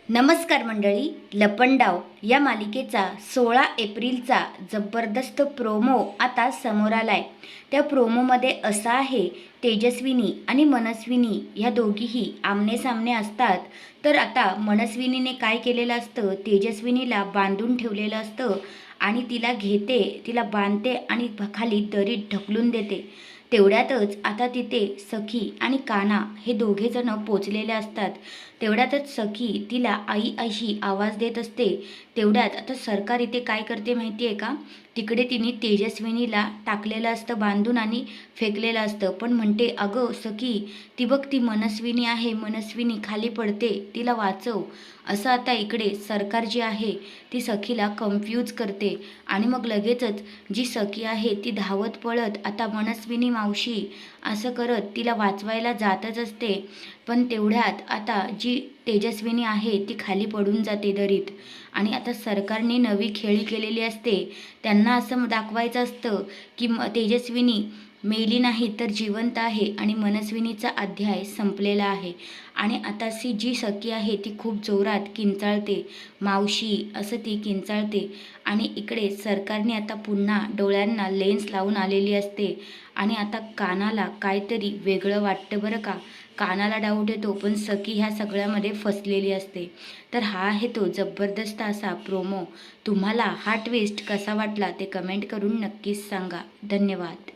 नमस्कार मंडळी, लपंडाव या मालिकेचा 16 एप्रिलचा जबरदस्त प्रोमो आता समोर आलाय। त्या प्रोमोमध्ये असा आहे, तेजस्विनी आणि मनस्विनी ह्या दोघीही आमने सामने असतात। तर आता मनस्विनीने काय केलेलं असतं, तेजस्विनीला बांधून ठेवलेलं असतं आणि तिला घेते, तिला बांधते आणि खाली दरीत ढकलून देते। तेवढ्यातच आता तिथे सखी आणि काना हे दोघे जण पोचलेले असतात। तेवढ्यातच सखी तिला आई अशी आवाज देत असते। तेवढ्यात आता सरकार इथे काय करते माहिती आहे का, तिकडे तिने तेजस्विनीला टाकलेलं असतं बांधून आणि फेकलेलं असतं, पण म्हणते अगं सखी ती बघ, ती मनस्विनी आहे, मनस्विनी खाली पडते, तिला वाचव। असं आता इकडे सरकार जी आहे ती सखीला कन्फ्यूज करते आणि मग लगेचच जी सखी आहे ती धावत पळत आता मनस्विनी मावशी असं करत तिला वाचवायला जातच असते। पण तेवढ्यात आता जी तेजस्विनी आहे ती खाली पडून जाते दरीत। आणि आता सरकारने नवी खेळी केलेली असते, त्यांना असं दाखवायचं असतं की तेजस्विनी मेली नाही तर जिवंत आहे आणि मनस्विनीचा अध्याय संपलेला आहे। आणि आता जी सखी आहे ती खूप जोरात किंचाळते, मावशी असं ती किंचाळते। आणि इकडे सरकारने आता पुन्हा डोळ्यांना लेन्स लावून आलेली असते आणि आता कानाला काहीतरी वेगळं वाटतं बरं का। कानाला डाऊट येतो, पण सखी ह्या सगळ्यामध्ये फसलेली असते। तर हा आहे तो जबरदस्त असा प्रोमो। तुम्हाला हा ट्विस्ट कसा वाटला ते कमेंट करून नक्कीच सांगा। धन्यवाद।